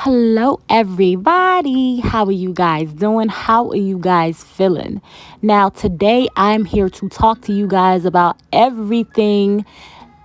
Hello, everybody. How are you guys doing? How are you guys feeling? Now, today I'm here to talk to you guys about everything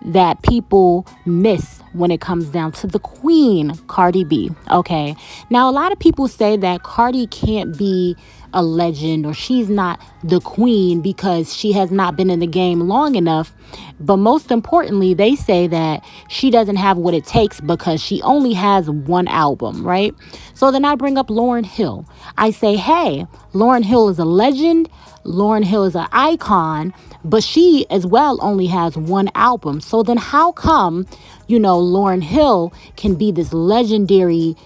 that people miss when it comes down to the queen, Cardi B. Okay. Now, a lot of people say that Cardi can't be a legend or she's not the queen because she has not been in the game long enough. But most importantly, they say that she doesn't have what it takes because she only has one album, right? So then I bring up Lauryn Hill. I say, hey, Lauryn Hill is a legend. Lauryn Hill is an icon, but she as well only has one album. So then how come, Lauryn Hill can be this legendary,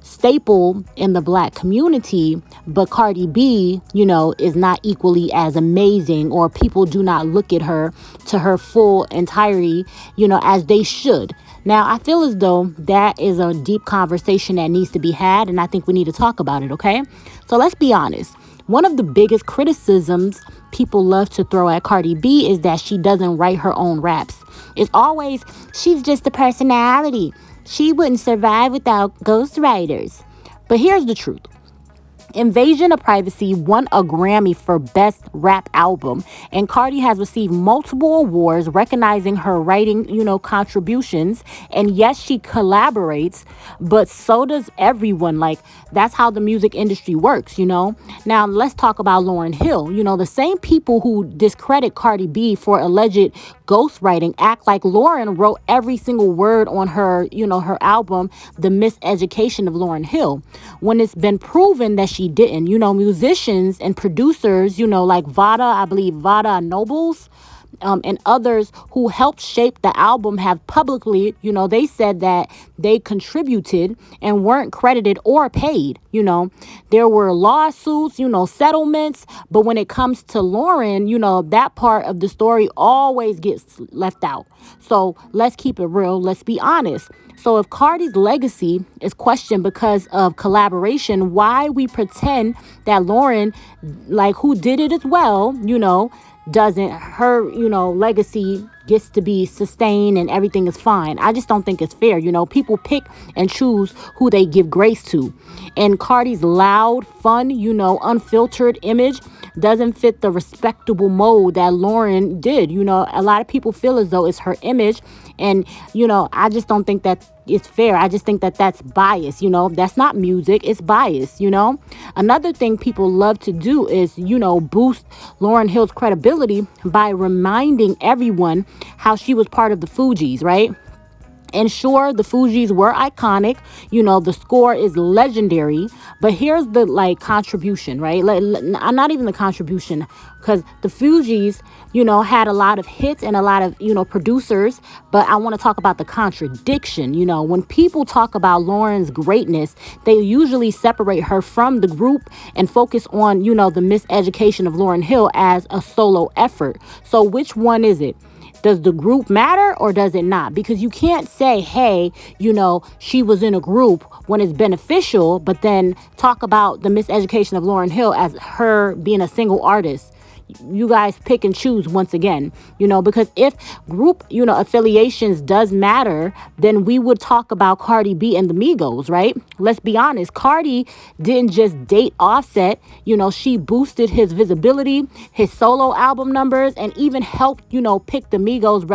staple in the black community, but Cardi B, is not equally as amazing, or people do not look at her to her full entirety, as they should. Now, I feel as though that is a deep conversation that needs to be had, and I think we need to talk about it, okay? So let's be honest. One of the biggest criticisms people love to throw at Cardi B is that she doesn't write her own raps. It's always, she's just a personality. She wouldn't survive without ghostwriters. But here's the truth. Invasion of Privacy won a Grammy for Best Rap Album, and Cardi has received multiple awards recognizing her writing, contributions. And yes, she collaborates, but so does everyone. Like, that's how the music industry works, Now, let's talk about Lauryn Hill. The same people who discredit Cardi B for alleged ghostwriting act like Lauryn wrote every single word on her, her album, The Miseducation of Lauryn Hill, when it's been proven that she didn't. Musicians and producers, like Vada Nobles, and others who helped shape the album have publicly, they said that they contributed and weren't credited or paid. There were lawsuits, settlements, but when it comes to Lauryn, that part of the story always gets left out. So let's keep it real. Let's be honest. So if Cardi's legacy is questioned because of collaboration, why we pretend that Lauryn, like, who did it as well, doesn't, her, legacy gets to be sustained and everything is fine. I just don't think it's fair. People pick and choose who they give grace to. And Cardi's loud, fun, unfiltered image doesn't fit the respectable mold that Lauryn did. A lot of people feel as though it's her image. And, I just don't think that it's fair. I just think that that's bias. That's not music. It's bias. Another thing people love to do is, boost Lauryn Hill's credibility by reminding everyone how she was part of the Fugees, right? And sure, the Fugees were iconic. The score is legendary. But here's the contribution, right? Not even the contribution, because the Fugees, had a lot of hits and a lot of, producers. But I want to talk about the contradiction. When people talk about Lauryn's greatness, they usually separate her from the group and focus on, the miseducation of Lauryn Hill as a solo effort. So which one is it? Does the group matter or does it not? Because you can't say, hey, she was in a group when it's beneficial, but then talk about the miseducation of Lauryn Hill as her being a single artist. You guys pick and choose once again, because if group, affiliations does matter, then we would talk about Cardi B and the Migos, right? Let's be honest. Cardi didn't just date Offset. She boosted his visibility, his solo album numbers, and even helped, pick the Migos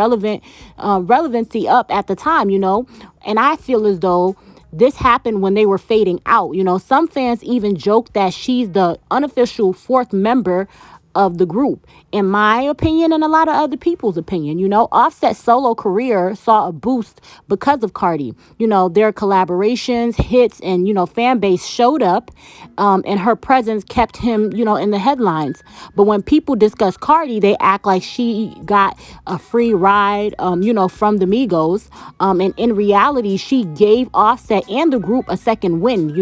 relevancy up at the time, and I feel as though this happened when they were fading out. Some fans even joke that she's the unofficial fourth member of the group. In my opinion, and a lot of other people's opinion, Offset's solo career saw a boost because of Cardi. Their collaborations, hits, and, fan base showed up, and her presence kept him, in the headlines. But when people discuss Cardi, they act like she got a free ride, from the Migos. And in reality, she gave Offset and the group a second wind.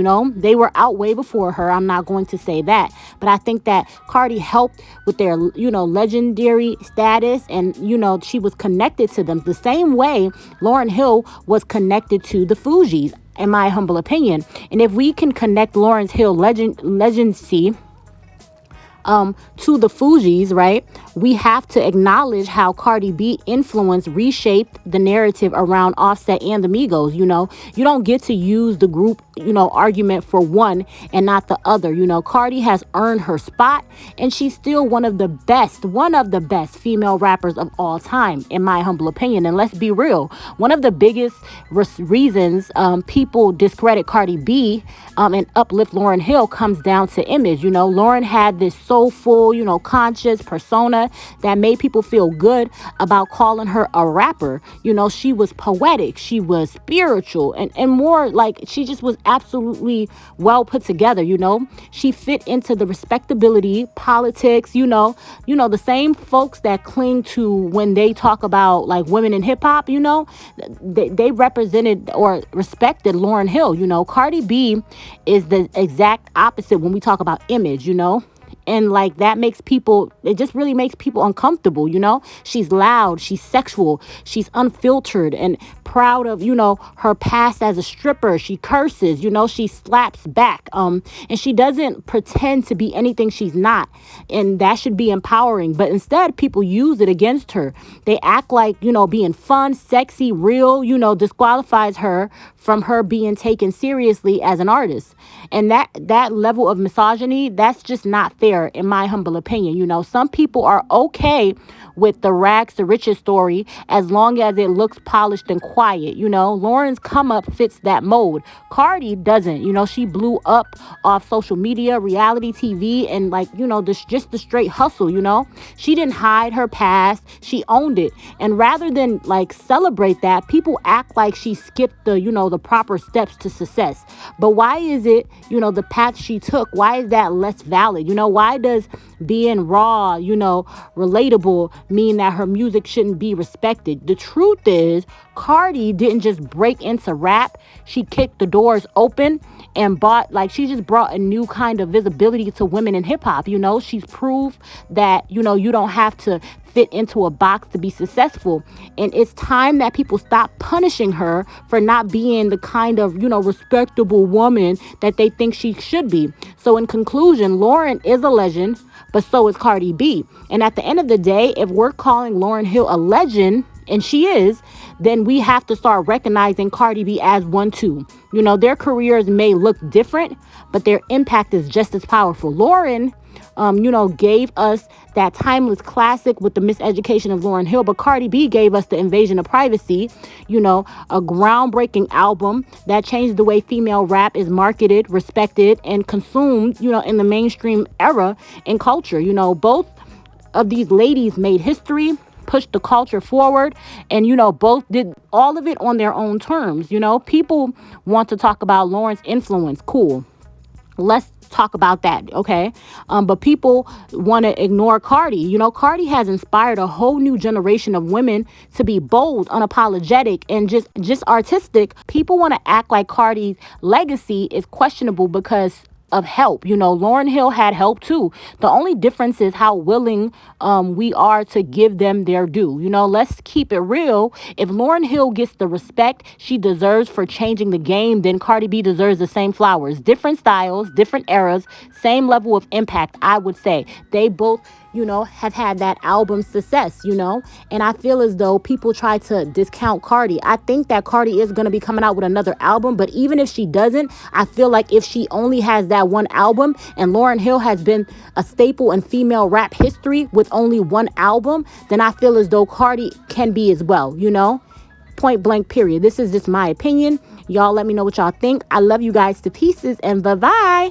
They were out way before her. I'm not going to say that, but I think that Cardi helped with their, legendary status, and, she was connected to them the same way Lauryn Hill was connected to the Fugees, in my humble opinion. And if we can connect Lauryn Hill legacy to the Fugees, right? We have to acknowledge how Cardi B influence reshaped the narrative around Offset and the Migos. You don't get to use the group, argument for one and not the other. Cardi has earned her spot, and she's still one of the best female rappers of all time, in my humble opinion. And let's be real, one of the biggest reasons people discredit Cardi B and uplift Lauryn Hill comes down to image. Lauryn had this soulful, conscious persona that made people feel good about calling her a rapper. She was poetic, she was spiritual, and more like she just was absolutely well put together. She fit into the respectability, politics, the same folks that cling to when they talk about like women in hip hop, they represented or respected Lauryn Hill. Cardi B is the exact opposite when we talk about image. And like that it just really makes people uncomfortable. She's loud, she's sexual, she's unfiltered and proud of, her past as a stripper. She curses, she slaps back, and she doesn't pretend to be anything she's not. And that should be empowering. But instead, people use it against her. They act like, being fun, sexy, real, disqualifies her from her being taken seriously as an artist. And that level of misogyny, that's just not fair, in my humble opinion. Some people are okay with the rags to riches story as long as it looks polished and quiet. Lauryn's come up fits that mold. Cardi doesn't. She blew up off social media, reality TV, and just the straight hustle. She didn't hide her past. She owned it. And rather than celebrate that, people act like she skipped the proper steps to success. But why is it, the path she took, why is that less valid? Why does being raw, relatable mean that her music shouldn't be respected? The truth is, Cardi didn't just break into rap. She kicked the doors open and she just brought a new kind of visibility to women in hip hop. She's proved that, you don't have to fit into a box to be successful. And it's time that people stop punishing her for not being the kind of, respectable woman that they think she should be. So in conclusion, Lauryn is a legend, but so is Cardi B. And at the end of the day, if we're calling Lauryn Hill a legend, and she is, then we have to start recognizing Cardi B as one too. Their careers may look different, but their impact is just as powerful. Lauryn, gave us that timeless classic with the Miseducation of Lauryn Hill, but Cardi B gave us the Invasion of Privacy, a groundbreaking album that changed the way female rap is marketed, respected, and consumed, in the mainstream era and culture. Both of these ladies made history, pushed the culture forward, and both did all of it on their own terms. People want to talk about Lauryn's influence. Cool, let's talk about that, okay? But people want to ignore Cardi. Cardi has inspired a whole new generation of women to be bold, unapologetic, and just artistic. People want to act like Cardi's legacy is questionable because of help. Lauryn Hill had help too. The only difference is how willing we are to give them their due. Let's keep it real. If Lauryn Hill gets the respect she deserves for changing the game, then Cardi B deserves the same flowers. Different styles, different eras, same level of impact, I would say. They both have had that album success, and I feel as though people try to discount Cardi. I think that Cardi is going to be coming out with another album, but even if she doesn't, I feel like if she only has that one album, and Lauryn Hill has been a staple in female rap history with only one album, then I feel as though Cardi can be as well, point blank period. This is just my opinion. Y'all let me know what y'all think. I love you guys to pieces, and bye-bye.